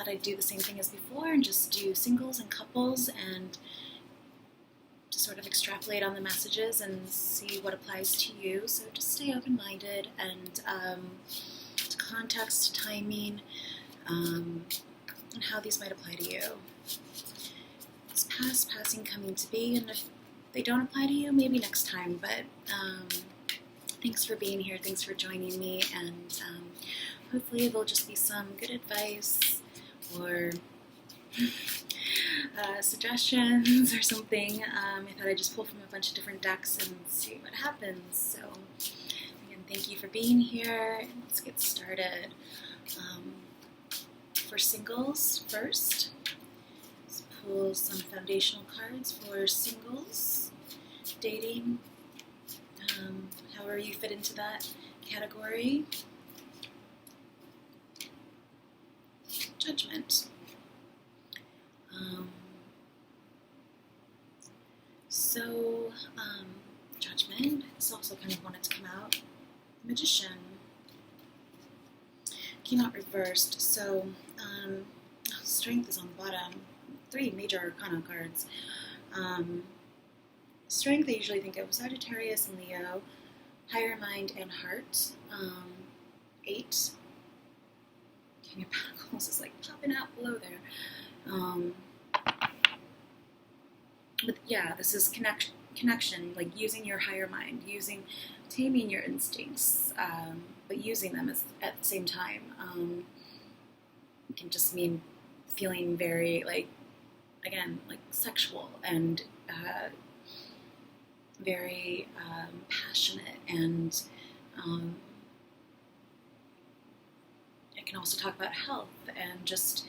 thought I'd do the same thing as before and just do singles and couples and just sort of extrapolate on the messages and see what applies to you. So just stay open-minded and to context, timing, and how these might apply to you. It's past, passing, coming to be, and if they don't apply to you, maybe next time. But thanks for being here. Thanks for joining me, and hopefully there'll just be some good advice or suggestions or something. I thought I'd just pull from a bunch of different decks and see what happens. So again, thank you for being here. Let's get started. For singles first, let's pull some foundational cards for singles, dating, however you fit into that category. Judgment. Judgment, this also kind of wanted to come out. Magician. Came out reversed, so Strength is on the bottom. 3 major arcana cards. Strength, I usually think of Sagittarius and Leo. Higher mind and heart. 8. King of Pentacles is like popping out below there. But yeah, this is connection, like using your higher mind, taming your instincts, but using them at the same time. It can just mean feeling very, again, sexual and very passionate, and it can also talk about health and just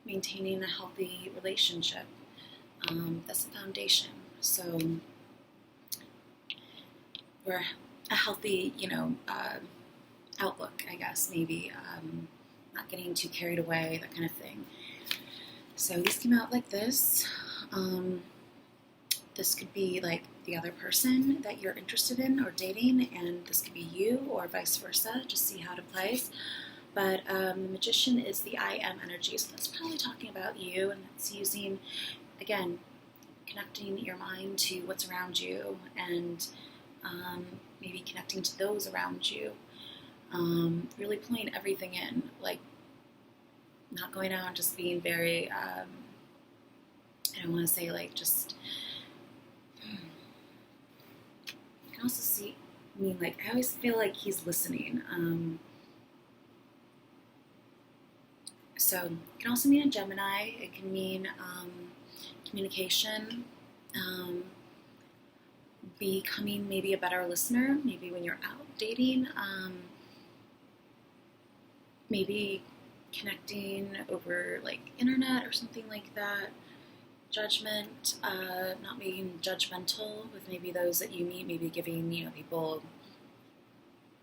maintaining a healthy relationship. That's the foundation. So, or a healthy, outlook, I guess, maybe, not getting too carried away, that kind of thing. So these came out like this. This could be like the other person that you're interested in or dating, and this could be you or vice versa. Just see how it applies. But the Magician is the I am energy, so that's probably talking about you, and that's using, again, connecting your mind to what's around you, and maybe connecting to those around you. Really pulling everything in, not going out and just being very, I don't want to say just, you can also I always feel like he's listening. So it can also mean a Gemini. It can mean communication, becoming maybe a better listener, maybe when you're out dating, maybe connecting over internet or something like that. Judgment, not being judgmental with maybe those that you meet, maybe giving people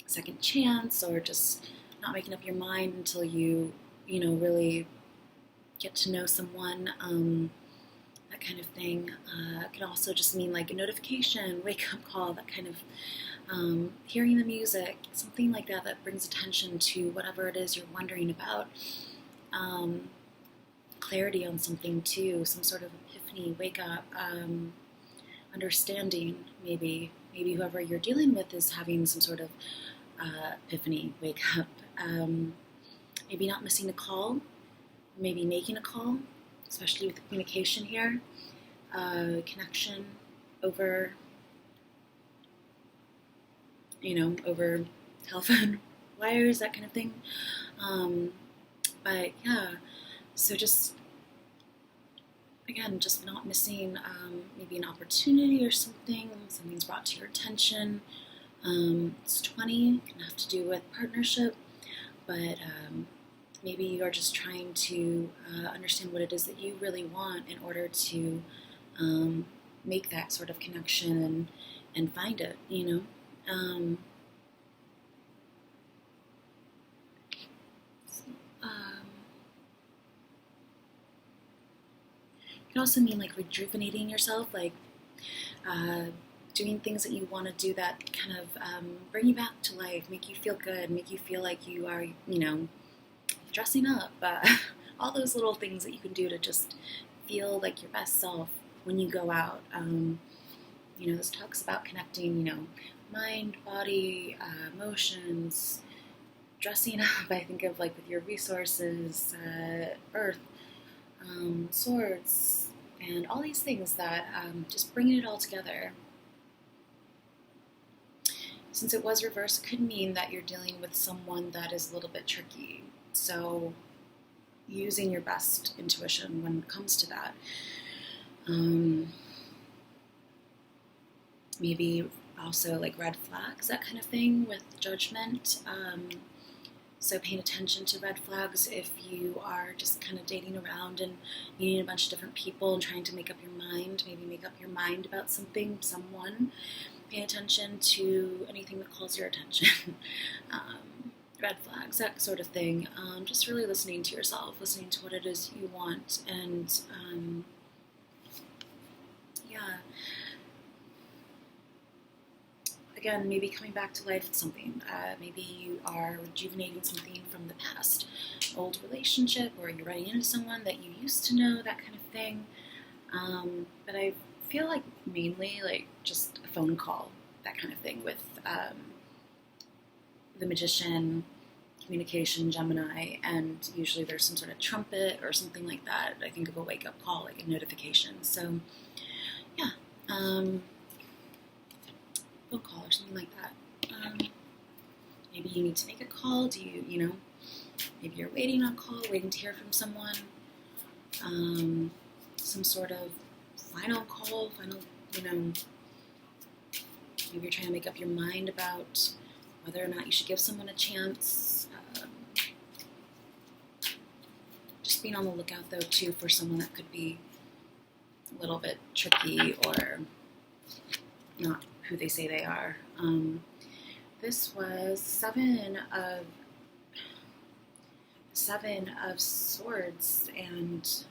a second chance, or just not making up your mind until you really get to know someone, that kind of thing. It can also just mean a notification, wake-up call, that kind of hearing the music, something like that that brings attention to whatever it is you're wondering about. Clarity on something too, some sort of epiphany, wake up, understanding, maybe whoever you're dealing with is having some sort of epiphany, wake up. Maybe not missing a call, maybe making a call, especially with the communication here. Connection over, over telephone wires, that kind of thing. But yeah, so just, again, just not missing maybe an opportunity or something's brought to your attention. It's 20, can have to do with partnership, but maybe you're just trying to understand what it is that you really want in order to make that sort of connection and find it, It can also mean rejuvenating yourself, doing things that you want to do that kind of bring you back to life, make you feel good, make you feel like you are, dressing up, all those little things that you can do to just feel like your best self when you go out. This talks about connecting, mind, body, emotions, dressing up. I think of like with your resources, earth, swords, and all these things that just bringing it all together. Since it was reversed, it could mean that you're dealing with someone that is a little bit tricky. So using your best intuition when it comes to that. Maybe also like red flags, that kind of thing with judgment. So paying attention to red flags if you are just kind of dating around and meeting a bunch of different people and trying to make up your mind, maybe make up your mind about something, someone. Pay attention to anything that calls your attention. Red flags, that sort of thing. Just really listening to yourself, listening to what it is you want, and again, maybe coming back to life with something. Maybe you are rejuvenating something from the past, old relationship, or you're running into someone that you used to know, that kind of thing. But I feel like mainly like just a phone call, that kind of thing with the Magician, communication, Gemini, and usually there's some sort of trumpet or something like that. I think of a wake-up call, like a notification. So, yeah, phone call or something like that. Maybe you need to make a call. Do you, maybe you're waiting on a call, waiting to hear from someone. Some sort of final call, maybe you're trying to make up your mind about whether or not you should give someone a chance. Just being on the lookout, though, too, for someone that could be a little bit tricky or not who they say they are. This was Seven of Swords and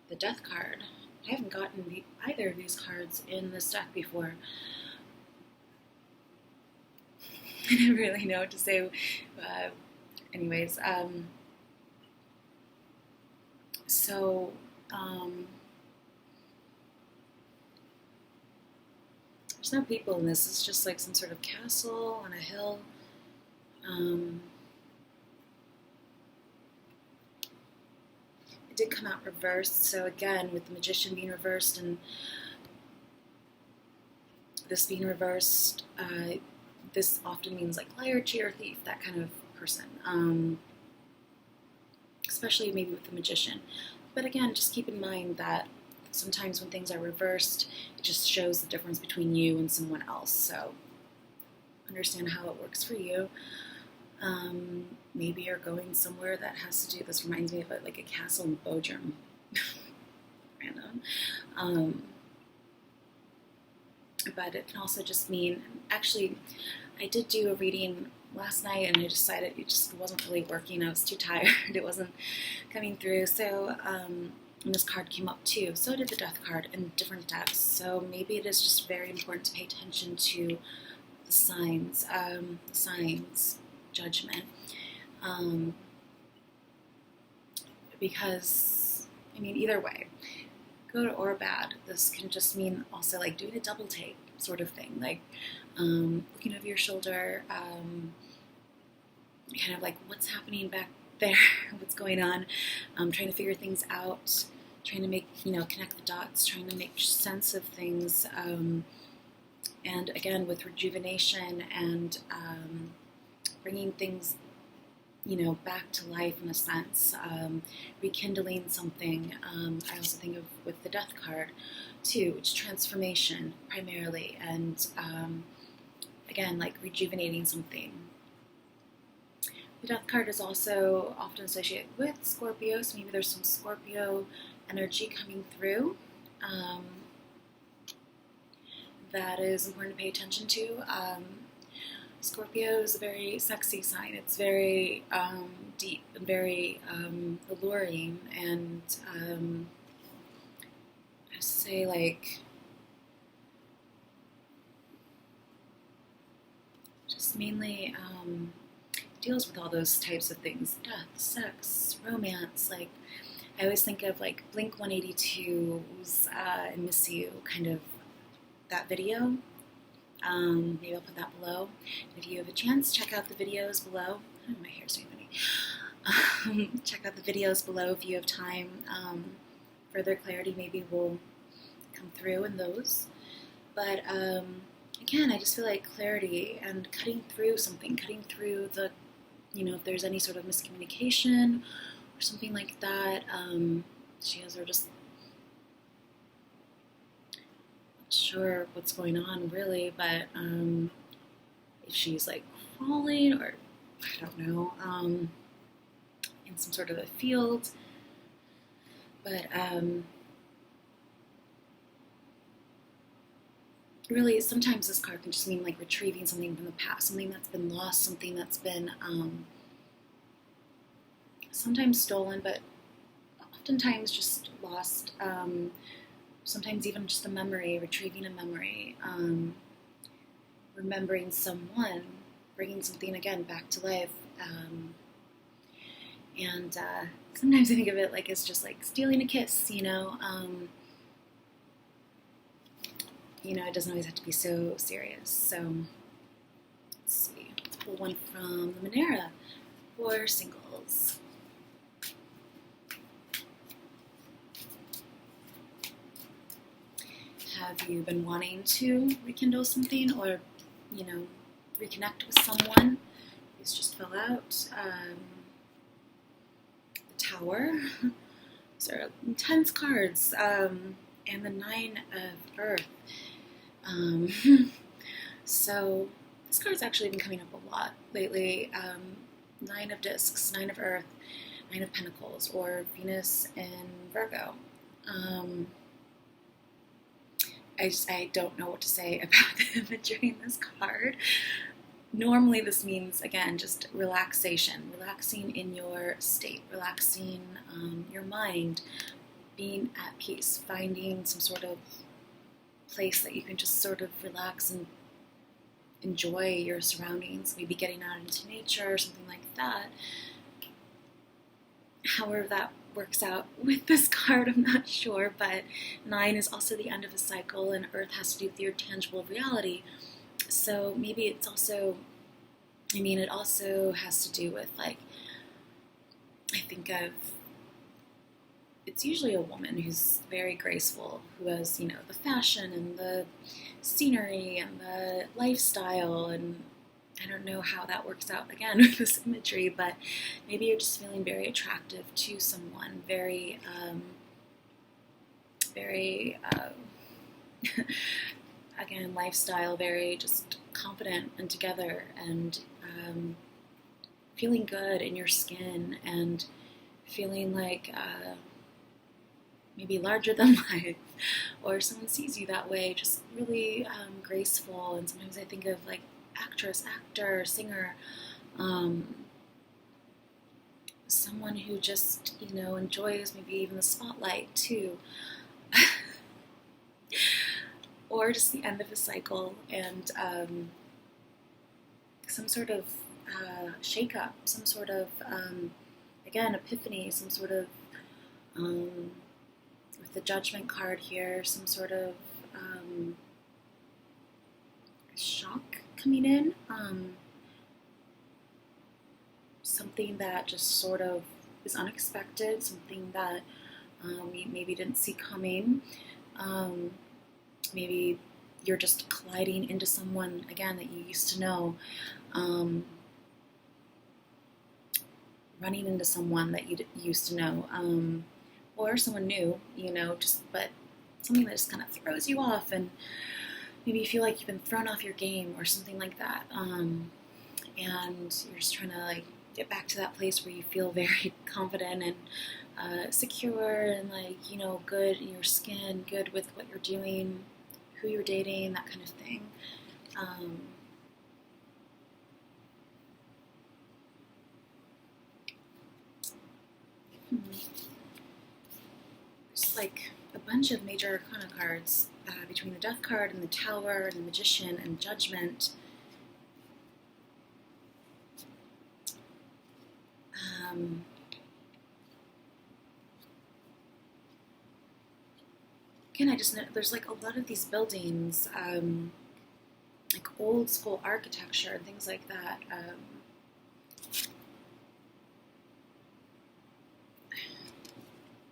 the Death card. I haven't gotten either of these cards in this deck before. I don't really know what to say. Anyways, there's no people in this. It's just like some sort of castle on a hill. It did come out reversed, so again, with the Magician being reversed and this being reversed, this often means like liar, cheater, thief, that kind of person, especially maybe with the Magician. But again, just keep in mind that sometimes when things are reversed, it just shows the difference between you and someone else. So understand how it works for you. Maybe you're going somewhere that has to do, this reminds me of like a castle in Belgium. Random. But it can also just mean, actually, I did do a reading last night and I decided it just wasn't really working. I was too tired. It wasn't coming through. So, and this card came up too. So did the Death card in different decks. So maybe it is just very important to pay attention to the signs, judgment. Because, either way, good or bad, this can just mean also like doing a double take sort of thing, like looking over your shoulder, kind of like what's happening back there, what's going on, trying to figure things out, trying to make, connect the dots, trying to make sense of things, and again, with rejuvenation and bringing things, back to life in a sense, rekindling something. I also think of with the Death card too, it's transformation primarily, and again, like rejuvenating something. The Death card is also often associated with Scorpio, so maybe there's some Scorpio energy coming through that is important to pay attention to. Scorpio is a very sexy sign. It's very deep and very alluring, and I say like just mainly deals with all those types of things: death, sex, romance. Like, I always think of like Blink 182's I Miss You, kind of that video. Maybe I'll put that below. If you have a chance, check out the videos below. Oh, my hair's doing funny. Check out the videos below if you have time. Further clarity maybe will come through in those. But again, I just feel like clarity and cutting through something, cutting through the, if there's any sort of miscommunication or something like that. She has her just not sure what's going on really, but if she's like falling or I don't know, in some sort of a field. But really, sometimes this card can just mean like retrieving something from the past, something that's been lost, something that's been sometimes stolen, but oftentimes just lost. Sometimes even just a memory, retrieving a memory, remembering someone, bringing something again back to life. And sometimes I think of it like it's just like stealing a kiss, it doesn't always have to be so serious. So let's see, let's pull one from the Monera for singles. Have you been wanting to rekindle something or, reconnect with someone who's just fell out? The Tower. These are intense cards. And the Nine of Earth. So this card's actually been coming up a lot lately. Nine of Discs, Nine of Earth, Nine of Pentacles, or Venus in Virgo. I don't know what to say about the imagery in this card. Normally this means, again, just relaxation, relaxing in your state, relaxing your mind, being at peace, finding some sort of place that you can just sort of relax and enjoy your surroundings, maybe getting out into nature or something like that. However that works out with this card, I'm not sure, but 9 is also the end of a cycle, and Earth has to do with your tangible reality. So maybe it's also, it also has to do with, like, I think of, it's usually a woman who's very graceful, who has, the fashion and the scenery and the lifestyle, and I don't know how that works out again with this imagery, but maybe you're just feeling very attractive to someone, very, again, lifestyle, very just confident and together, and feeling good in your skin, and feeling like maybe larger than life, or someone sees you that way, just really graceful. And sometimes I think of like actress, actor, singer, someone who just, enjoys maybe even the spotlight too. Or just the end of a cycle, and some sort of shake-up, some sort of, again, epiphany, some sort of, with the Judgment card here, some sort of shock coming in, something that just sort of is unexpected, something that we maybe didn't see coming. Maybe you're just colliding into someone, again, that you used to know, running into someone that you used to know, or someone new, but something that just kind of throws you off, and maybe you feel like you've been thrown off your game or something like that, and you're just trying to like get back to that place where you feel very confident and secure, and like, good in your skin, good with what you're doing, who you're dating, that kind of thing. There's like a bunch of major arcana cards between the Death card and the Tower and the Magician and Judgment. Again, I just know there's like a lot of these buildings, like old school architecture and things like that.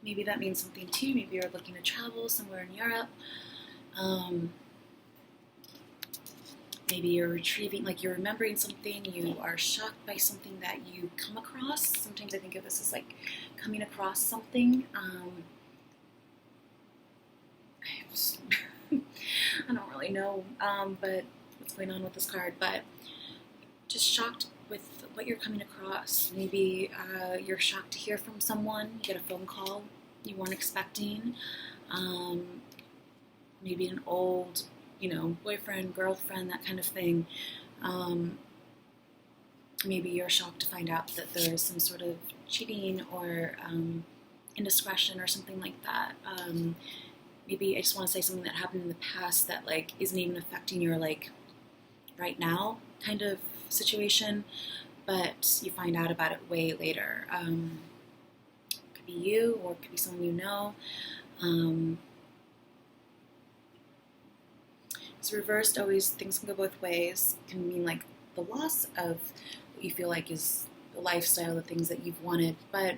Maybe that means something to you. Maybe you're looking to travel somewhere in Europe. Maybe you're retrieving, like you're remembering something, you are shocked by something that you come across. Sometimes I think of this as like coming across something. I don't really know but what's going on with this card, but just shocked with what you're coming across. Maybe you're shocked to hear from someone, you get a phone call you weren't expecting. Maybe an old, boyfriend, girlfriend, that kind of thing. Maybe you're shocked to find out that there is some sort of cheating or indiscretion or something like that. Maybe I just want to say something that happened in the past that like isn't even affecting your like right now kind of situation, but you find out about it way later. It could be you or it could be someone you know. It's reversed always, things can go both ways. It can mean like the loss of what you feel like is the lifestyle, the things that you've wanted, but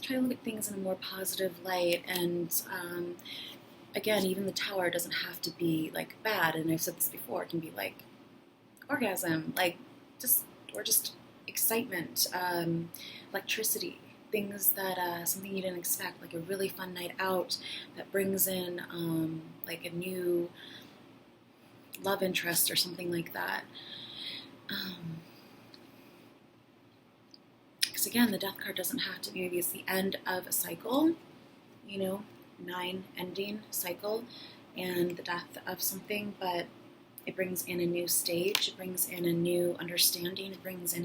try to look at things in a more positive light. And again, even the tower doesn't have to be like bad, and I've said this before, it can be like orgasm, like just excitement, electricity, things that something you didn't expect, like a really fun night out that brings in like a new love interest or something like that. Because again, the death card doesn't have to be, maybe it's the end of a cycle, 9 ending cycle and the death of something, but it brings in a new stage, it brings in a new understanding, it brings in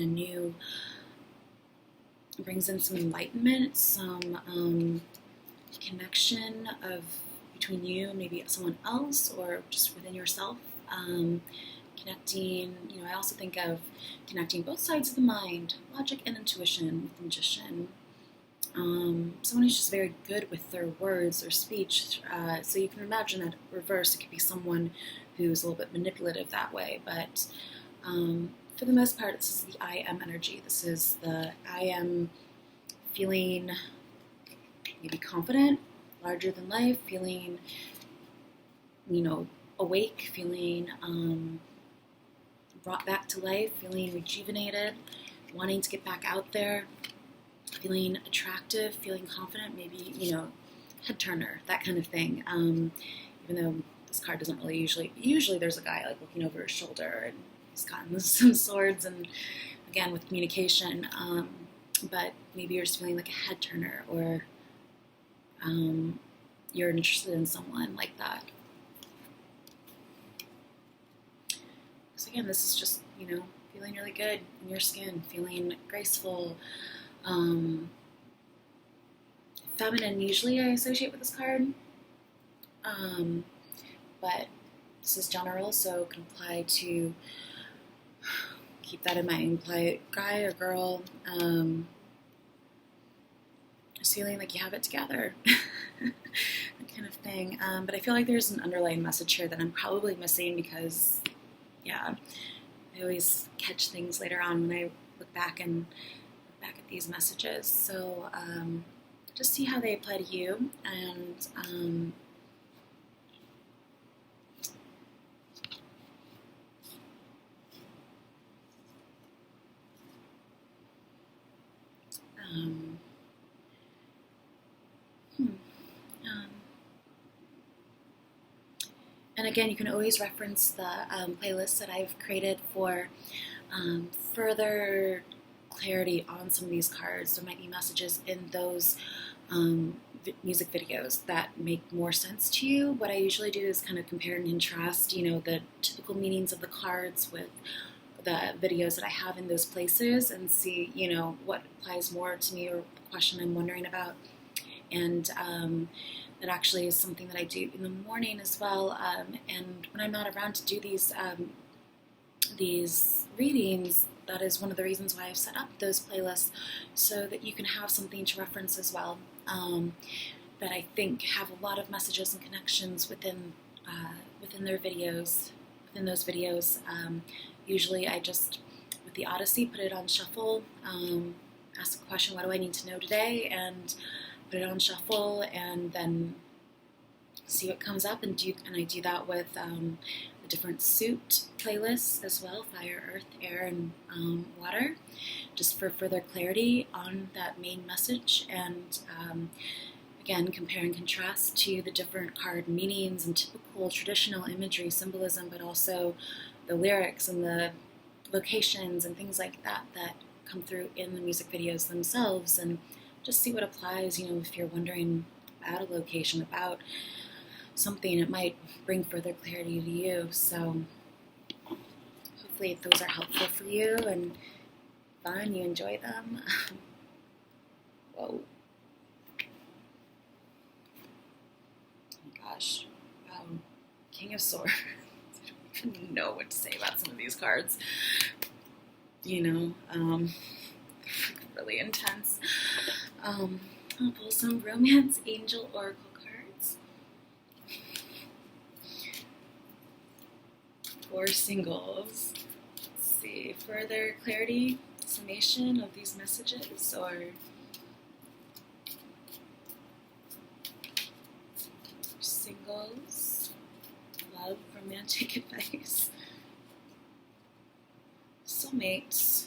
some enlightenment, some connection between you and maybe someone else or just within yourself. Connecting, I also think of connecting both sides of the mind, logic and intuition with the magician. Someone who's just very good with their words or speech. So you can imagine that reverse, it could be someone who's a little bit manipulative that way. But for the most part, this is the I am energy. This is the I am feeling maybe confident, larger than life, feeling, awake, feeling brought back to life, feeling rejuvenated, wanting to get back out there, feeling attractive, feeling confident, maybe, head turner, that kind of thing. Even though this card doesn't really usually there's a guy like looking over his shoulder and he's gotten some swords and again with communication, but maybe you're just feeling like a head turner or you're interested in someone like that. So again, this is just, feeling really good in your skin, feeling graceful, feminine usually I associate with this card, but this is general, so it can apply to, keep that in mind, imply guy or girl, just feeling like you have it together, that kind of thing. But I feel like there's an underlying message here that I'm probably missing because, I always catch things later on when I look back at these messages. So just see how they apply to you, and and again, you can always reference the playlists that I've created for further clarity on some of these cards. There might be messages in those music videos that make more sense to you. What I usually do is kind of compare and contrast, the typical meanings of the cards with the videos that I have in those places and see, what applies more to me or the question I'm wondering about. And that actually is something that I do in the morning as well. And when I'm not around to do these readings, that is one of the reasons why I've set up those playlists, so that you can have something to reference as well, that I think have a lot of messages and connections within their videos, within those videos. Usually I just, with the Odyssey, put it on shuffle, ask a question, what do I need to know today, and put it on shuffle, and then see what comes up, and I do that with the different suit playlists as well, fire, earth, air, and water, just for further clarity on that main message, and again, compare and contrast to the different card meanings and typical traditional imagery, symbolism, but also the lyrics and the locations and things like that that come through in the music videos themselves, and just see what applies. If you're wondering about a location, about something, it might bring further clarity to you. So hopefully those are helpful for you and fun, you enjoy them. Whoa. Oh my gosh. King of Swords. I don't even know what to say about some of these cards. Really intense. I'll pull some Romance Angel Oracle cards. For singles. Let's see. Further clarity, summation of these messages, or singles, love, romantic advice, soulmates.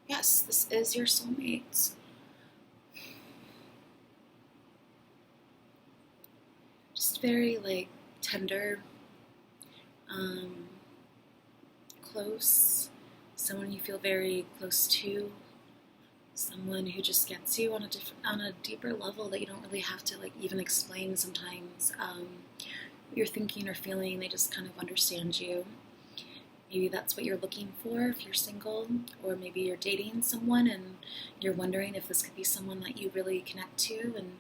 Yes, this is your soulmate. Just very tender, close, someone you feel very close to, someone who just gets you on a deeper level that you don't really have to even explain sometimes what you're thinking or feeling. They just kind of understand you. Maybe that's what you're looking for if you're single, or maybe you're dating someone and you're wondering if this could be someone that you really connect to. And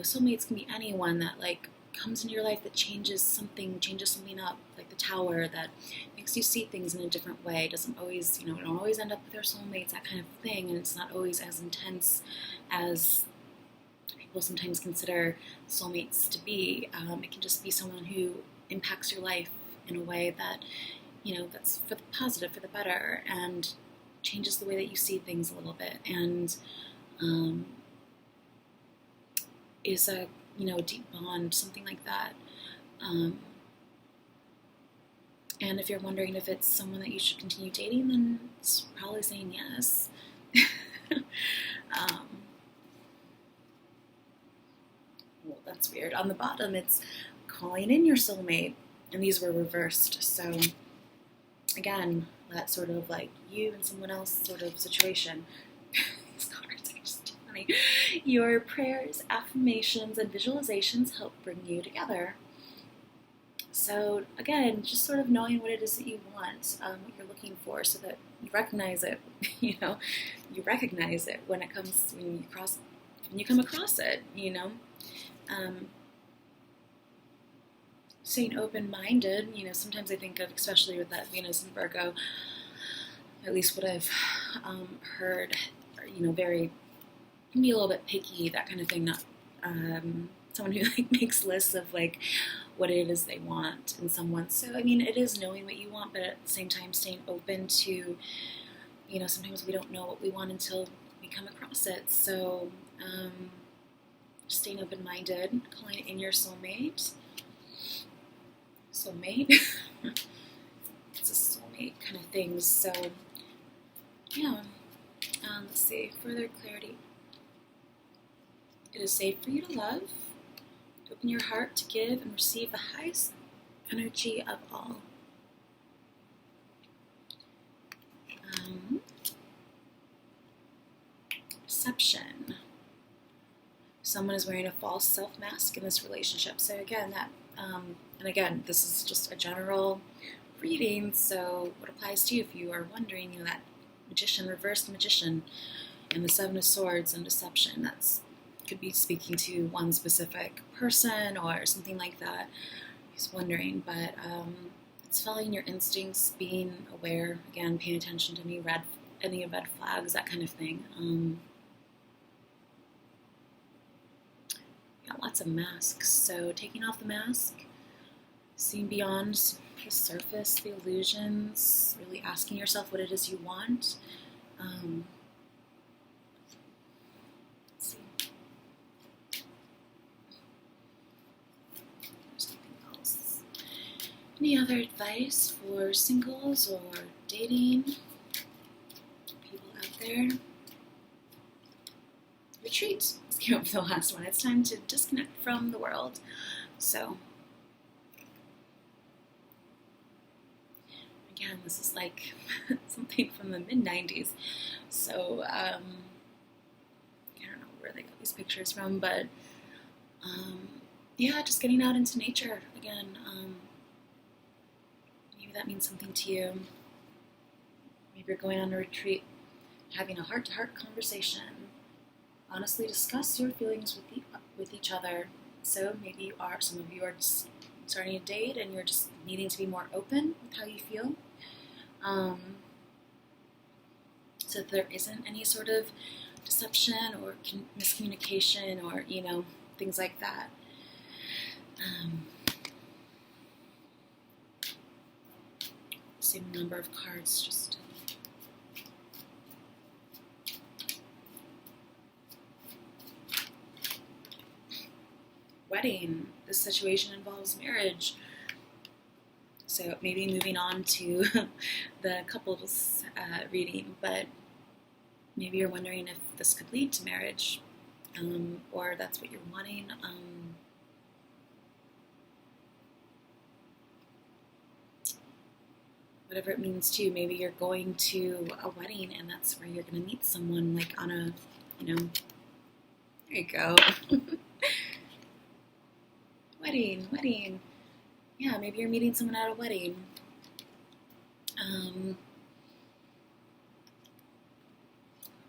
soulmates can be anyone that comes into your life that changes something up, like the Tower, that makes you see things in a different way. It doesn't always, don't always end up with our soulmates, that kind of thing, and it's not always as intense as people sometimes consider soulmates to be. It can just be someone who impacts your life in a way that, that's for the positive, for the better, and changes the way that you see things a little bit, and is a deep bond, something like that. And if you're wondering if it's someone that you should continue dating, then it's probably saying yes. Well, that's weird. On the bottom, it's calling in your soulmate, and these were reversed. So again, that sort of you and someone else sort of situation. These cards are just funny. Your prayers, affirmations, and visualizations help bring you together. So again, just sort of knowing what it is that you want, what you're looking for, so that you recognize it. You recognize it when you come across it. Staying open-minded. Sometimes I think of, especially with that Venus and Virgo, at least what I've heard, very, can be a little bit picky, that kind of thing. Not someone who makes lists of what it is they want in someone. So it is knowing what you want, but at the same time staying open to, sometimes we don't know what we want until we come across it. So staying open-minded, calling in your soulmate. It's a soulmate kind of thing. So yeah, let's see, further clarity. It is safe for you to love. Open your heart to give and receive the highest energy of all. Deception. Someone is wearing a false self-mask in this relationship. So again, and again, this is just a general reading, so what applies to you if you are wondering, that magician, reversed magician, and the Seven of Swords and deception, that's could be speaking to one specific person or something like that. He's wondering, but Just following your instincts, being aware, again, paying attention to any red flags, that kind of thing. Got lots of masks, so taking off the mask, seeing beyond the surface, the illusions, really asking yourself what it is you want. Let's see. There's nothing else. Any other advice for singles or dating people out there? Retreat. Let's go for the last one. It's time to disconnect from the world. So, again, this is like something from the mid-90s. So, I don't know where they got these pictures from, but yeah, just getting out into nature again. Maybe that means something to you. Maybe you're going on a retreat, having a heart-to-heart conversation. Honestly discuss your feelings with each other. So maybe some of you are just starting a date and you're just needing to be more open with how you feel. So that there isn't any sort of deception or miscommunication or, things like that. Same number of cards, just wedding. This situation involves marriage. So maybe moving on to the couples reading, but maybe you're wondering if this could lead to marriage, or that's what you're wanting. Whatever it means to you, maybe you're going to a wedding and that's where you're going to meet someone, like on a, there you go. Wedding. Yeah, maybe you're meeting someone at a wedding.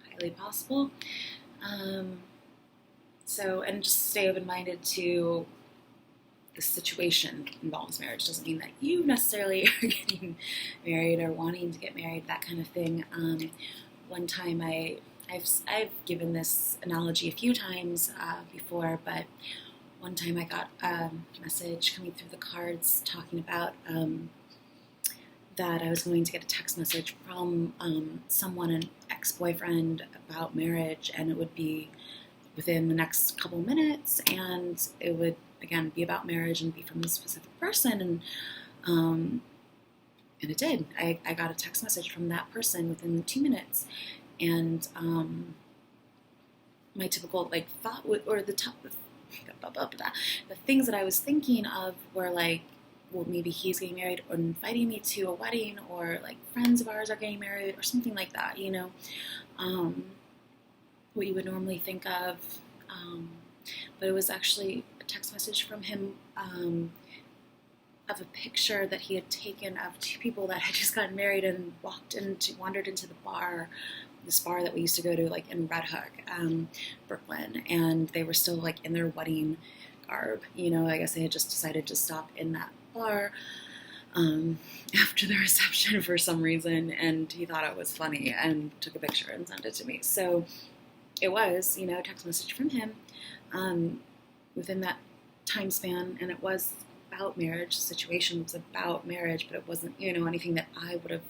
Highly possible. So, and just stay open-minded to the situation involves marriage. Doesn't mean that you necessarily are getting married or wanting to get married, that kind of thing. One time I've given this analogy a few times before, but one time I got a message coming through the cards talking about that I was going to get a text message from someone, an ex-boyfriend, about marriage, and it would be within the next couple minutes, and it would, again, be about marriage and be from a specific person, and it did. I got a text message from that person within 2 minutes, and my typical, thought, or the things that I was thinking of were like, well, maybe he's getting married or inviting me to a wedding, or like friends of ours are getting married or something like that, what you would normally think of. But it was actually a text message from him of a picture that he had taken of two people that had just gotten married and wandered into this bar that we used to go to, like in Red Hook, Brooklyn, and they were still like in their wedding garb. I guess they had just decided to stop in that bar after the reception for some reason, and he thought it was funny and took a picture and sent it to me. So it was, a text message from him within that time span, and it was about marriage. The situation was about marriage, but it wasn't, anything that I would have,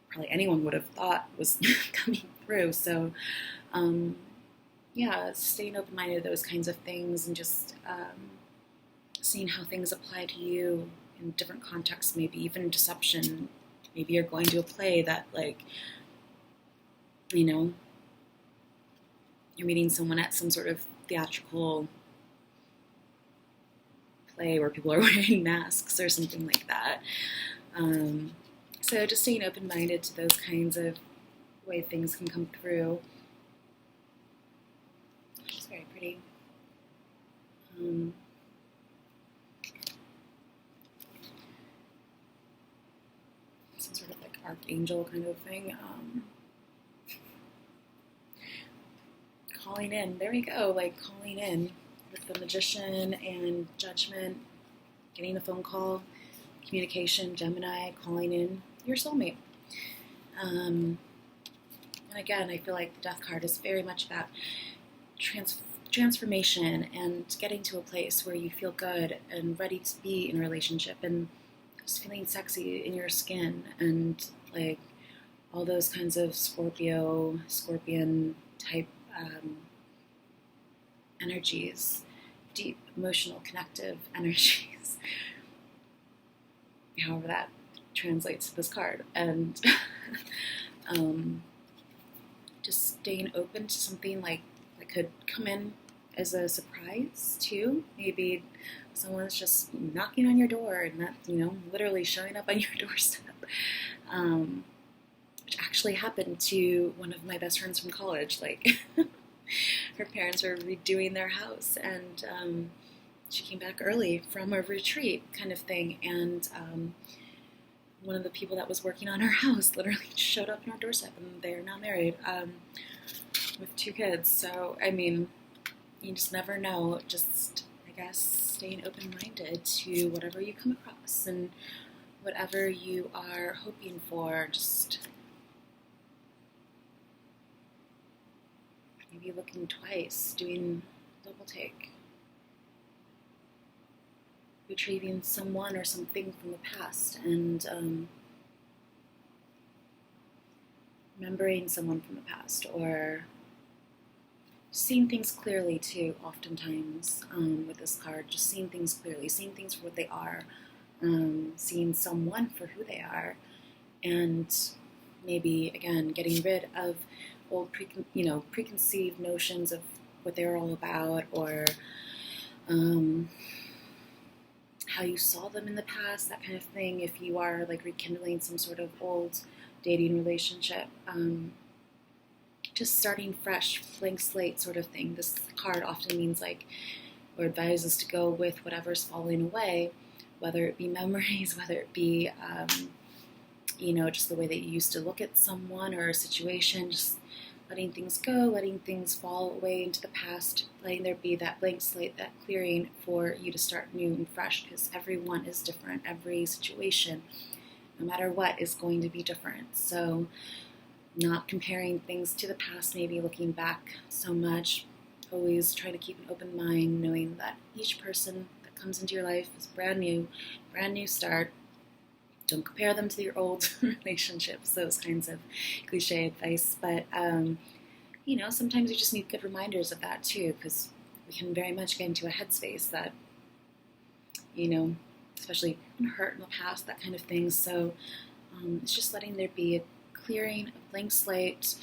probably anyone would have thought was coming through. So, yeah, staying open-minded to those kinds of things, and just seeing how things apply to you in different contexts, maybe even deception. Maybe you're going to a play that, you're meeting someone at some sort of theatrical play where people are wearing masks or something like that. So just staying open-minded to those kinds of way things can come through. It's very pretty. Some sort of archangel kind of thing. Calling in. There we go. Calling in with the Magician and Judgment. Getting a phone call. communication, Gemini, calling in your soulmate. And again, I feel like the Death card is very much about transformation and getting to a place where you feel good and ready to be in a relationship and just feeling sexy in your skin and like all those kinds of scorpion type energies, deep, emotional, connective energies, however that translates to this card. And just staying open to something like that could come in as a surprise too. Maybe someone's just knocking on your door and that, literally showing up on your doorstep. Which actually happened to one of my best friends from college. Like, her parents were redoing their house, and she came back early from a retreat kind of thing, and one of the people that was working on her house literally showed up on her doorstep, and they're not married, with 2 kids. So, I mean, you just never know. Just, I guess, staying open-minded to whatever you come across, and whatever you are hoping for, just maybe looking twice, doing double take, retrieving someone or something from the past, and remembering someone from the past, or seeing things clearly too, oftentimes with this card, just seeing things clearly, seeing things for what they are, seeing someone for who they are, and maybe, again, getting rid of old preconceived notions of what they're all about, or how you saw them in the past, that kind of thing. If you are like rekindling some sort of old dating relationship, just starting fresh, blank slate sort of thing. This card often means like, or advises to go with whatever's falling away, whether it be memories, whether it be just the way that you used to look at someone or a situation, just letting things go, letting things fall away into the past, letting there be that blank slate, that clearing for you to start new and fresh, because everyone is different. Every situation, no matter what, is going to be different. So not comparing things to the past, maybe looking back so much, always try to keep an open mind, knowing that each person that comes into your life is brand new start. Don't compare them to your old relationships, those kinds of cliche advice. But, sometimes you just need good reminders of that too, because we can very much get into a headspace that, especially been hurt in the past, that kind of thing. So it's just letting there be a clearing, a blank slate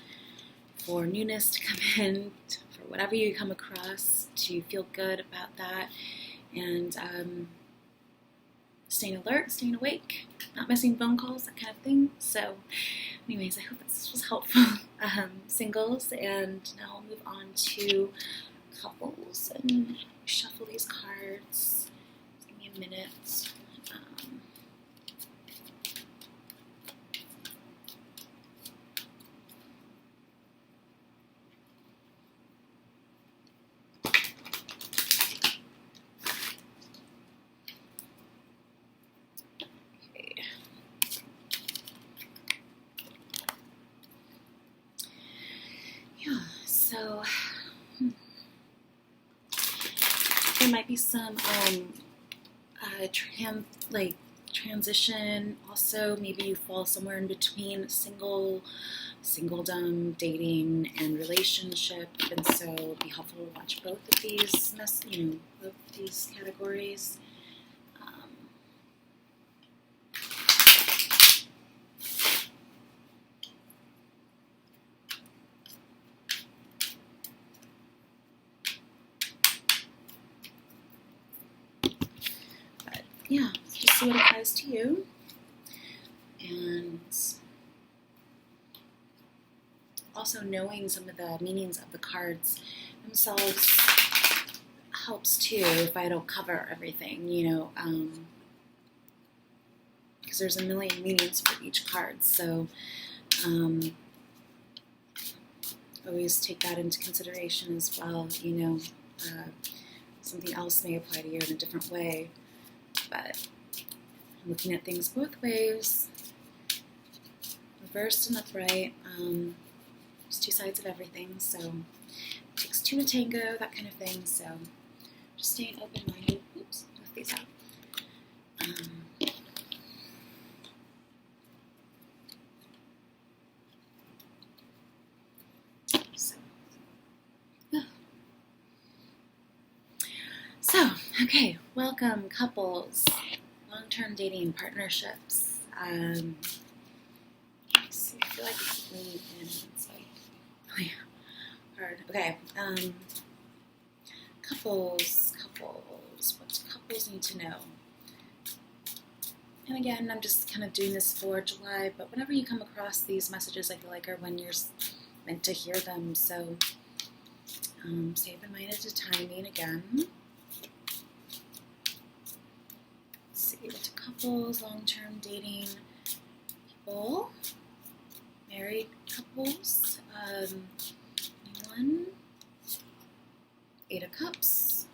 for newness to come in, for whatever you come across, to feel good about that. And staying alert, staying awake, not missing phone calls, that kind of thing. So anyways, I hope this was helpful, singles. And now I'll move on to couples and shuffle these cards. Give me a minute. So there might be some transition. Also, maybe you fall somewhere in between singledom, dating, and relationship, and so it'd be helpful to watch both of these, both of these categories. Yeah, just see what applies to you. And also knowing some of the meanings of the cards themselves helps too, if I don't cover everything, because there's a million meanings for each card. So always take that into consideration as well. Something else may apply to you in a different way. But looking at things both ways, reversed and upright. There's two sides of everything, so it takes two to tango, that kind of thing. So just staying open-minded. Oops, lift these out. So, okay, welcome couples, long-term dating partnerships. Let's see, I feel like it's leaning in. It's like really hard. Okay, couples. What do couples need to know? And again, I'm just kind of doing this for July, but whenever you come across these messages, I feel like are when you're meant to hear them. So, stay open-minded to timing again. To couples, long-term dating people, married couples, anyone, 8 of Cups.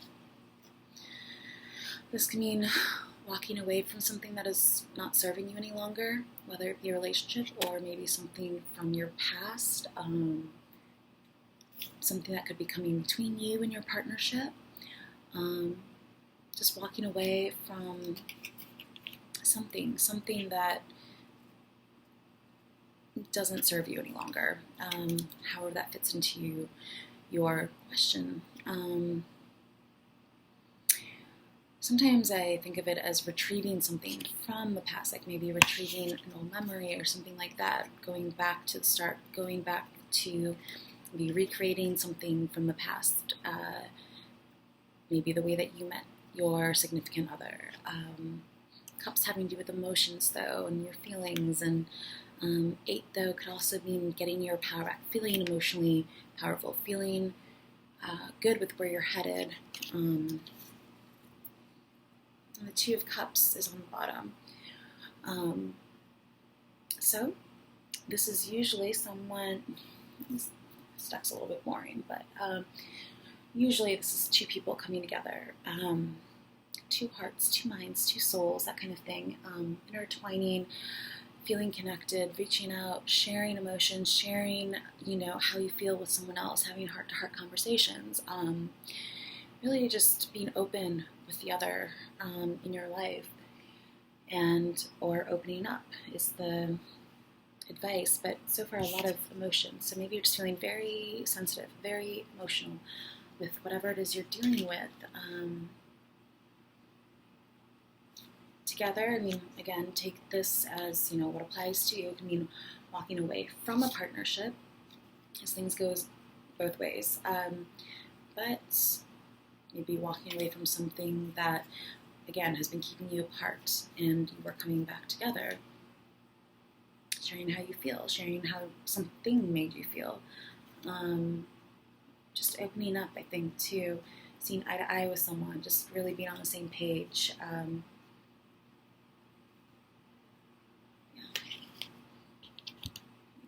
This can mean walking away from something that is not serving you any longer, whether it be a relationship or maybe something from your past, something that could be coming between you and your partnership. Just walking away from something that doesn't serve you any longer, however that fits into your question. Sometimes I think of it as retrieving something from the past, like maybe retrieving an old memory or something like that, going back to the start, going back to maybe recreating something from the past, maybe the way that you met your significant other. Cups having to do with emotions, though, and your feelings. And 8, though, could also mean getting your power back, feeling emotionally powerful, feeling good with where you're headed. And the 2 of Cups is on the bottom. So this is usually someone, this stuck's a little bit boring, but usually this is 2 people coming together. 2 hearts, 2 minds, 2 souls, that kind of thing, intertwining, feeling connected, reaching out, sharing emotions, sharing, how you feel with someone else, having heart-to-heart conversations, really just being open with the other in your life, or opening up is the advice, but so far a lot of emotion. So maybe you're just feeling very sensitive, very emotional with whatever it is you're dealing with. Together, again, take this as, what applies to you. It can mean walking away from a partnership, as things goes both ways. But maybe walking away from something that, again, has been keeping you apart and you are coming back together. Sharing how you feel, sharing how something made you feel. Just opening up, I think, to seeing eye to eye with someone, just really being on the same page.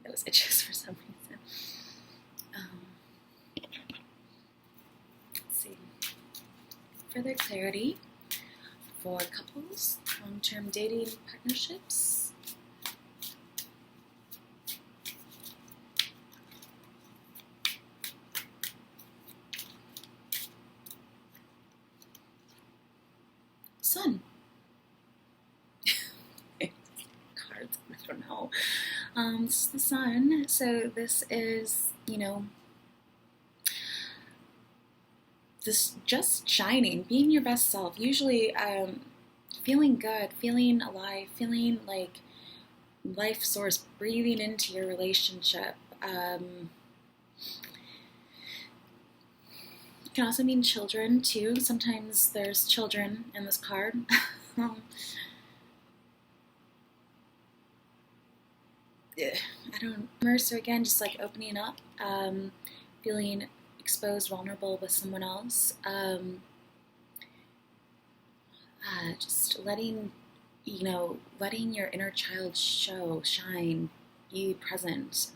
Those itches for some reason. Let's see. Further clarity for couples, long-term dating partnerships. Sun. Cards, I don't know. This is the Sun, so this is, this just shining, being your best self, usually feeling good, feeling alive, feeling like life source breathing into your relationship. It can also mean children, too. Sometimes there's children in this card. I don't remember, so again, just like opening up, feeling exposed, vulnerable with someone else, just letting your inner child shine, be present.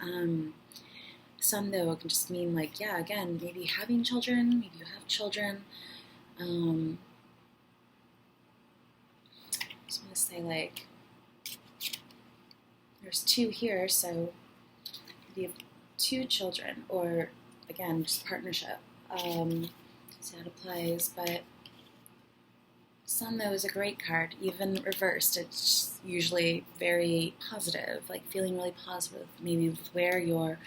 Sun, though, can just mean like, yeah, again, maybe having children, maybe you have children, just going to say, like, there's 2 here, so you have 2 children, or again, just partnership. See how it applies, but Sun, though, is a great card. Even reversed, it's usually very positive, like feeling really positive, maybe with where your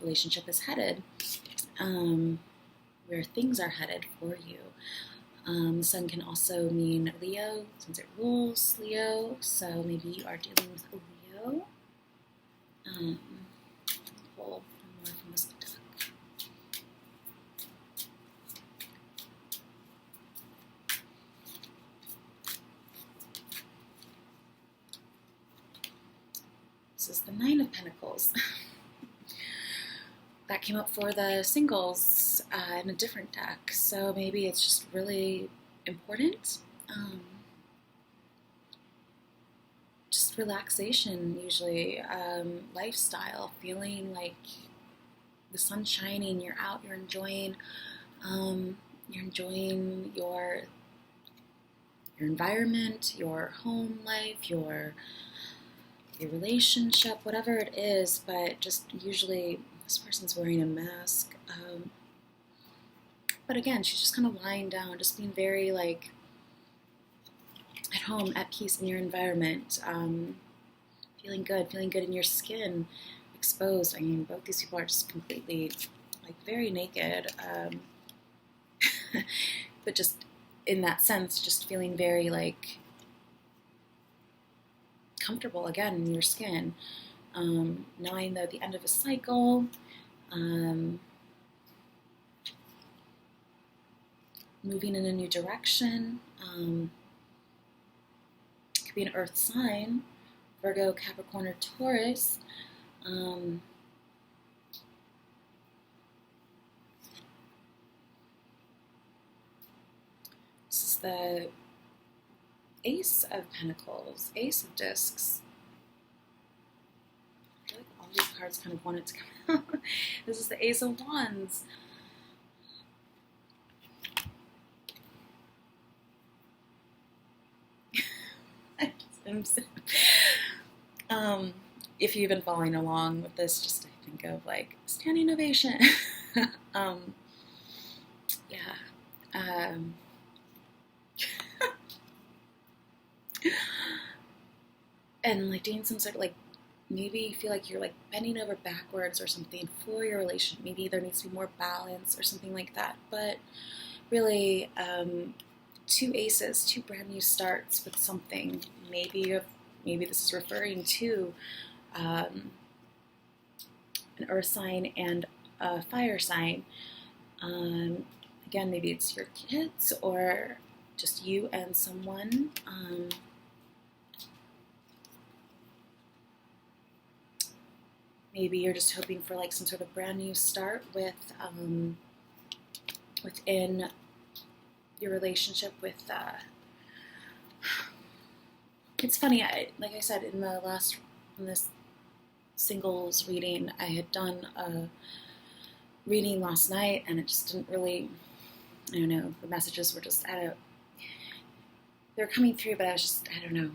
relationship is headed, where things are headed for you. Sun can also mean Leo, since it rules Leo, so maybe you are dealing with a Leo. Pull more from this deck. This is the 9 of Pentacles. That came up for the singles in a different deck, so maybe it's just really important. Just relaxation, usually, lifestyle, feeling like the sun's shining, you're out, you're enjoying your environment, your home life, your relationship, whatever it is, but just usually this person's wearing a mask. But again, she's just kind of lying down, just being very like at home, at peace in your environment, feeling good in your skin, exposed. I mean, both these people are just completely like very naked, but just in that sense, just feeling very like comfortable again in your skin, knowing that at the end of a cycle, moving in a new direction. It could be an earth sign, Virgo, Capricorn, or Taurus. This is the Ace of Pentacles, Ace of Discs. I feel like all these cards kind of wanted to come out. This is the Ace of Wands. If you've been following along with this, just think of like standing ovation. And like doing some sort of like, maybe you feel like you're like bending over backwards or something for your relationship. Maybe there needs to be more balance or something like that. But really, 2 aces, 2 brand new starts with something. Maybe this is referring to an earth sign and a fire sign. Again, maybe it's your kids or just you and someone. Maybe you're just hoping for like some sort of brand new start with within your relationship with. It's funny. Like I said in this singles reading, I had done a reading last night, and it just didn't really. I don't know. The messages were just they're coming through, but I was just I don't know,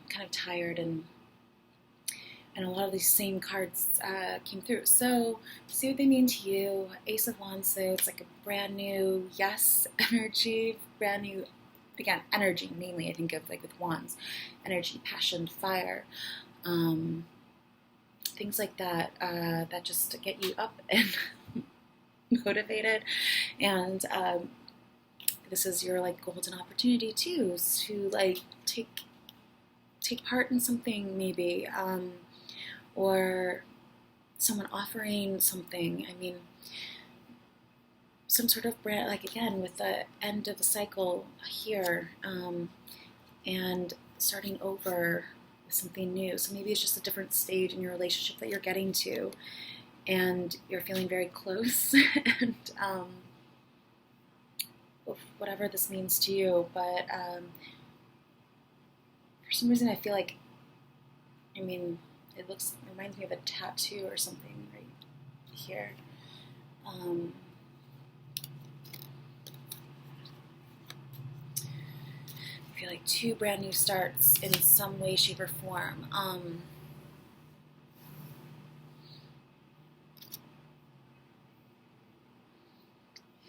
kind of tired and a lot of these same cards came through. So see what they mean to you. Ace of Wands, so it's like a brand new yes energy, brand new, again, energy mainly I think of like with wands, energy, passion, fire, things like that, that just get you up and motivated. And this is your like golden opportunity too, to like take part in something maybe, or someone offering something. I mean, some sort of brand, like again, with the end of the cycle here, and starting over with something new. So maybe it's just a different stage in your relationship that you're getting to, and you're feeling very close, and whatever this means to you. But for some reason, I feel like, I mean, it reminds me of a tattoo or something right here. I feel like 2 brand new starts in some way, shape, or form.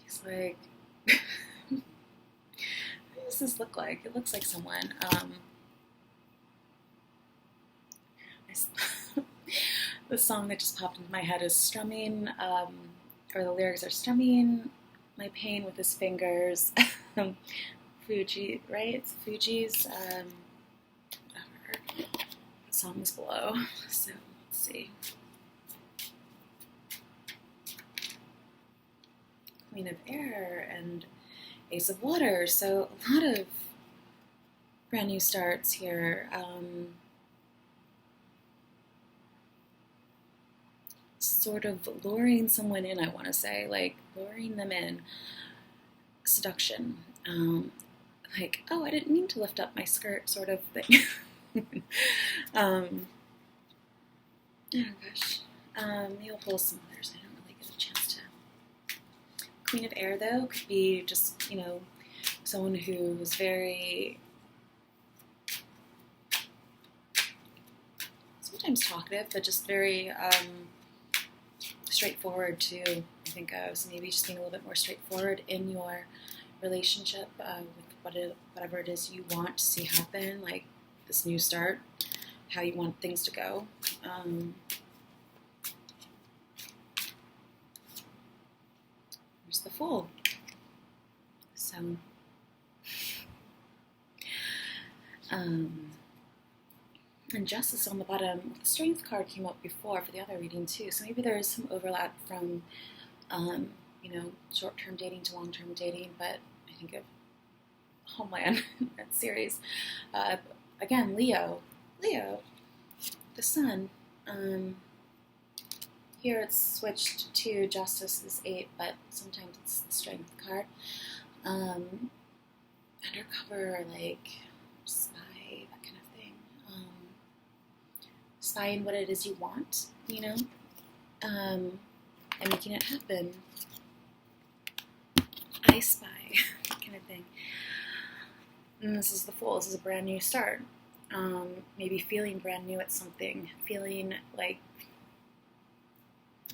He's like, what does this look like? It looks like someone. The song that just popped into my head is strumming, or the lyrics are strumming my pain with his fingers. Fuji, right? It's Fuji's. The song is below. So let's see. Queen of Air and Ace of Water. So a lot of brand new starts here. Sort of luring someone in, I want to say, like luring them in. Seduction. Like, oh, I didn't mean to lift up my skirt, sort of thing. Oh gosh. Maybe I'll pull some others. I don't really get a chance to. Queen of Air, though, could be just, someone who's very sometimes talkative, but just very straightforward too, I think of. So maybe just being a little bit more straightforward in your relationship with whatever it is you want to see happen, like this new start, how you want things to go. Here's the Fool. So, and Justice on the bottom. The Strength card came up before for the other reading too, so maybe there is some overlap from, short-term dating to long-term dating, but I think of Homeland, that series. Again, Leo, the Sun. Here it's switched to Justice is 8, but sometimes it's the Strength card. Undercover, like spy, that kind of thing. Spying what it is you want, and making it happen. I spy, kind of thing. And this is the Fool. This is a brand new start. Maybe feeling brand new at something. Feeling like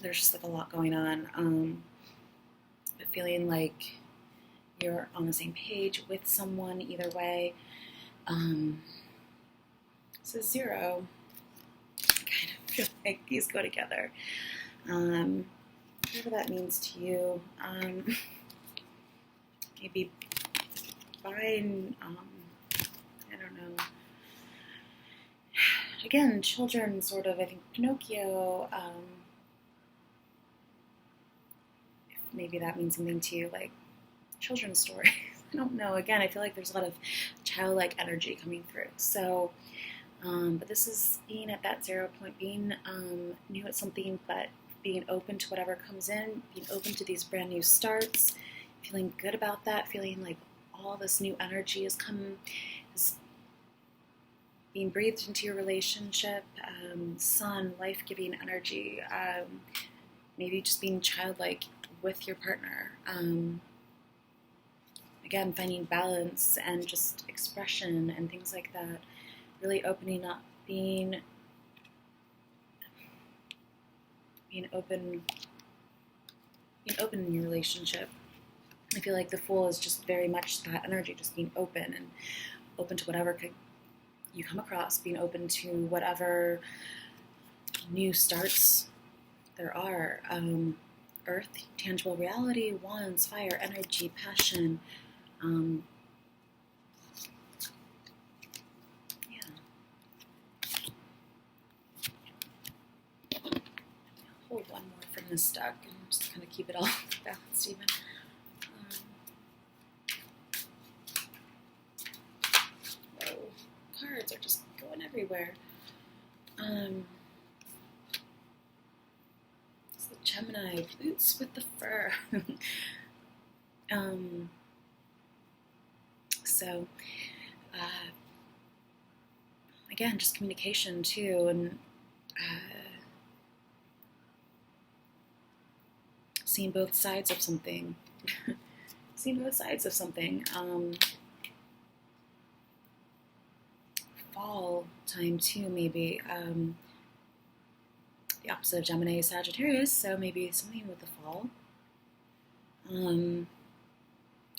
there's just like a lot going on. But feeling like you're on the same page with someone either way. This is 0. I kind of feel like these go together. Whatever that means to you. Maybe buying, I don't know. Again, children, sort of, I think Pinocchio, maybe that means something to you, like children's stories. I don't know. Again, I feel like there's a lot of childlike energy coming through. So, but this is being at that 0 point, being new at something, but being open to whatever comes in, being open to these brand new starts, feeling good about that, feeling like all this new energy is being breathed into your relationship. Sun, life-giving energy. Maybe just being childlike with your partner. Again, finding balance and just expression and things like that. Really opening up, being open in your relationship. I feel like the Fool is just very much that energy, just being open and open to whatever you come across, being open to whatever new starts there are. Earth, tangible reality, wands, fire, energy, passion. Hold one more from this deck and just kind of keep it all balanced even. Whoa, cards are just going everywhere. It's the Gemini, boots with the fur. So, again, just communication too, and seeing both sides of something. Seeing both sides of something. fall time too, maybe. The opposite of Gemini is Sagittarius, so maybe something with the fall.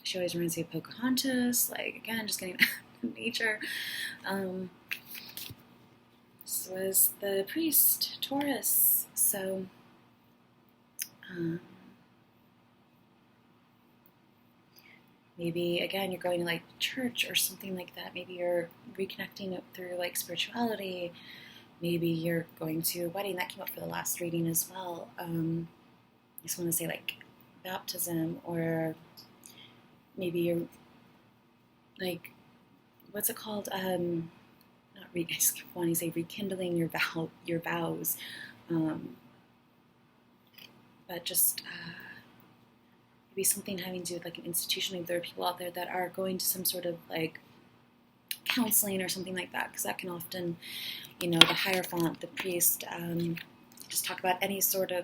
She always reminds me of Pocahontas, like, again, just getting nature. This was the priest, Taurus, so maybe, again, you're going to like church or something like that. Maybe you're reconnecting it through like spirituality. Maybe you're going to a wedding. That came up for the last reading as well. I just want to say like baptism, or maybe you're like, what's it called? I just want to say rekindling your vows. But just maybe something having to do with like an institution. Maybe there are people out there that are going to some sort of like counseling or something like that, because that can often, the Hierophant, the priest, just talk about any sort of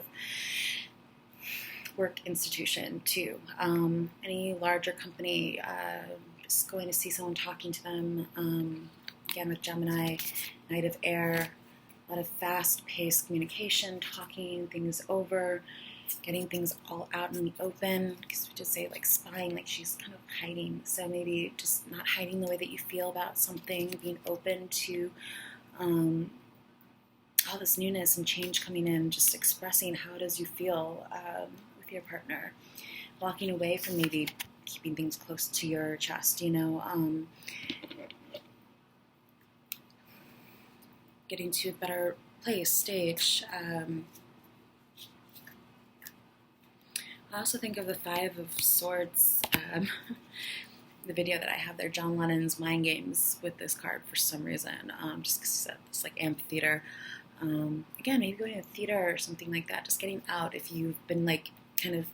work institution too. Any larger company, just going to see someone, talking to them. Again, with Gemini, Knight of Air, a lot of fast-paced communication, talking things over, getting things all out in the open, because we just say like spying, like she's kind of hiding. So maybe just not hiding the way that you feel about something, being open to all this newness and change coming in, just expressing how it is you feel with your partner, walking away from maybe keeping things close to your chest, getting to a better place, stage. I also think of the Five of Swords, the video that I have there, John Lennon's Mind Games, with this card for some reason, just because it's like amphitheater. Again, maybe going to a theater or something like that, just getting out if you've been like kind of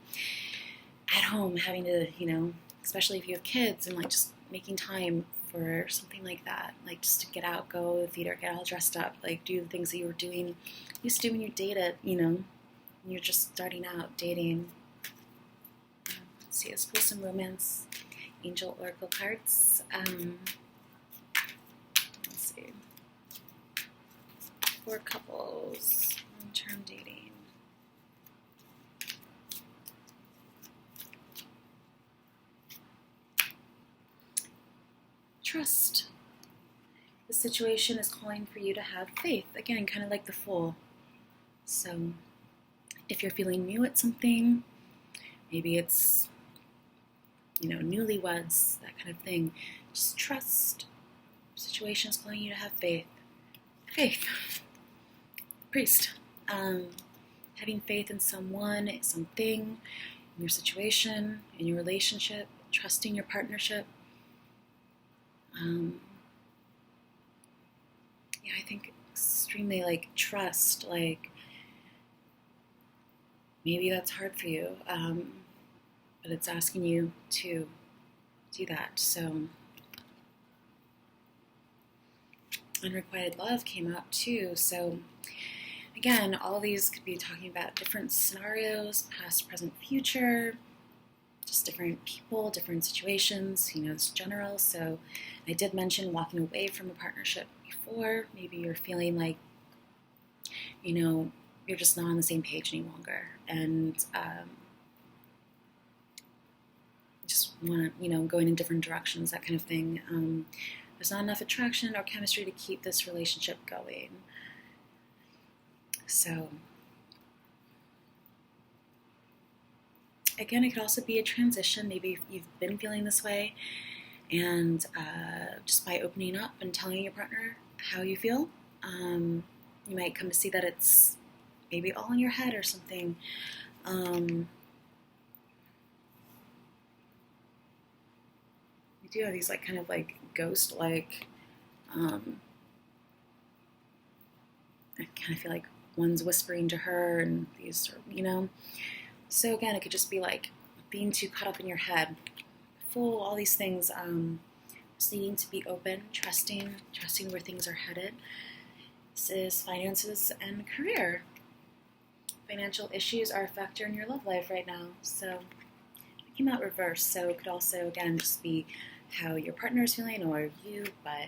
at home having to, especially if you have kids, and like just making time for something like that, like just to get out, go to the theater, get all dressed up, like do the things that you were doing, used to do when you dated, when you're just starting out dating. Let's see, let's pull some romance angel oracle cards. Let's see. For couples, long-term dating. Trust. The situation is calling for you to have faith. Again, kind of like the Fool. So, if you're feeling new at something, maybe it's, newlyweds, that kind of thing, just trust. The situation is calling you to have faith. Faith. Priest. Having faith in someone, something, in your situation, in your relationship, trusting your partnership. I think extremely like trust, like maybe that's hard for you, but it's asking you to do that. So unrequited love came up too. So again, all these could be talking about different scenarios, past, present, future, just different people, different situations, it's general. So I did mention walking away from a partnership before. Maybe you're feeling like, you're just not on the same page any longer, and just want to, going in different directions, that kind of thing. There's not enough attraction or chemistry to keep this relationship going. So again, it could also be a transition. Maybe you've been feeling this way, and just by opening up and telling your partner how you feel, you might come to see that it's maybe all in your head or something. We do have these like kind of like ghost-like, I kind of feel like one's whispering to her, and these, So again, it could just be like being too caught up in your head, full, all these things, just needing to be open, trusting where things are headed. This is finances and career. Financial issues are a factor in your love life right now. So it came out reversed. So it could also, again, just be how your partner is feeling or you, but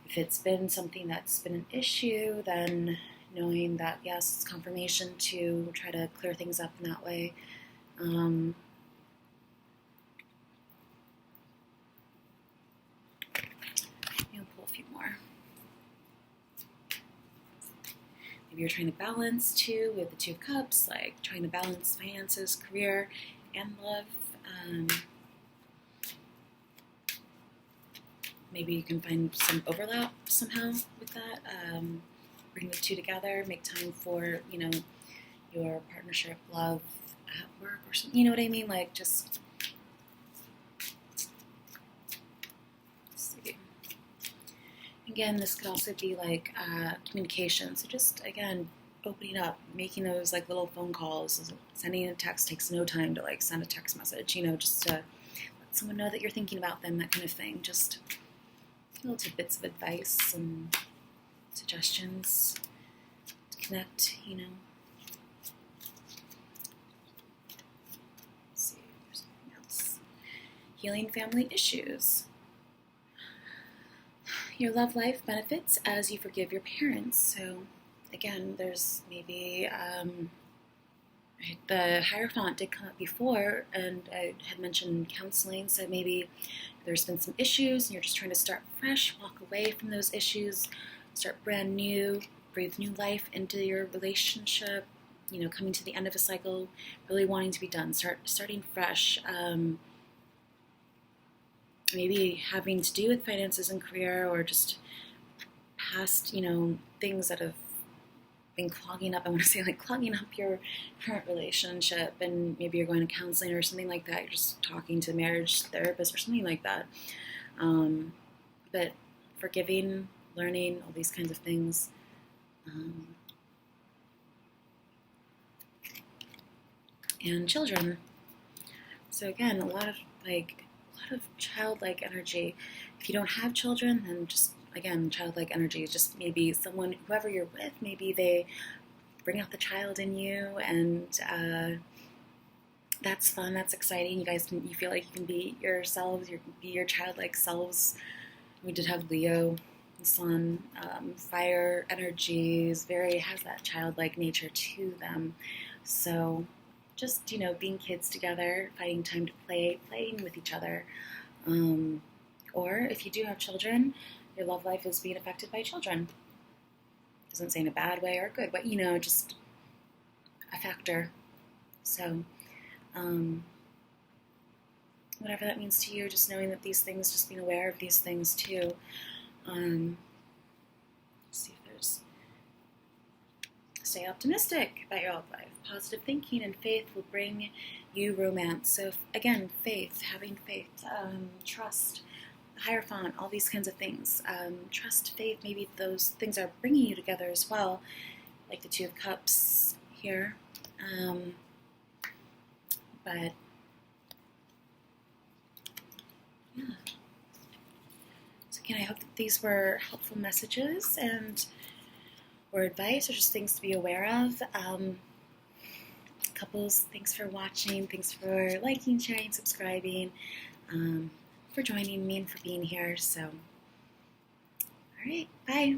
If it's been something that's been an issue, then knowing that, yes, it's confirmation to try to clear things up in that way. Pull a few more. Maybe you're trying to balance too with the Two of Cups, like trying to balance finances, career, and love. Maybe you can find some overlap somehow with that. Bring the two together, make time for, your partnership, love at work or something. You know what I mean? Like, just, let's see. Again, this could also be like communication. So just, again, opening up, making those like little phone calls. Sending a text takes no time to like send a text message, just to let someone know that you're thinking about them, that kind of thing. Just little tidbits of advice and suggestions to connect, Let's see if there's something else. Healing family issues. Your love life benefits as you forgive your parents. So, again, there's maybe the Hierophant did come up before, and I had mentioned counseling. So maybe there's been some issues, and you're just trying to start fresh, walk away from those issues, start brand new, breathe new life into your relationship. Coming to the end of a cycle, really wanting to be done, starting fresh. Maybe having to do with finances and career, or just past, things that have been clogging up. I want to say like clogging up your current relationship, and maybe you're going to counseling or something like that. You're just talking to a marriage therapist or something like that. But forgiving, learning, all these kinds of things. And children. So again, a lot of childlike energy. If you don't have children, then just, again, childlike energy is just maybe someone, whoever you're with, maybe they bring out the child in you, and that's fun, that's exciting. You feel like you can be yourselves, you can be your childlike selves. We did have Leo, the sun, fire energies, has that childlike nature to them. So just, being kids together, finding time to playing with each other. Or if you do have children, your love life is being affected by children. Doesn't say in a bad way or a good way, just a factor. So, whatever that means to you, just knowing that these things, just being aware of these things too. Let's see if there's... Stay optimistic about your love life. Positive thinking and faith will bring you romance. So, again, faith, having faith, trust, Hierophant, all these kinds of things. Trust, faith, maybe those things are bringing you together as well, like the Two of Cups here. But, yeah. So again, I hope that these were helpful messages or advice, or just things to be aware of. Couples, thanks for watching. Thanks for liking, sharing, subscribing. For joining me and for being here. So, all right, bye.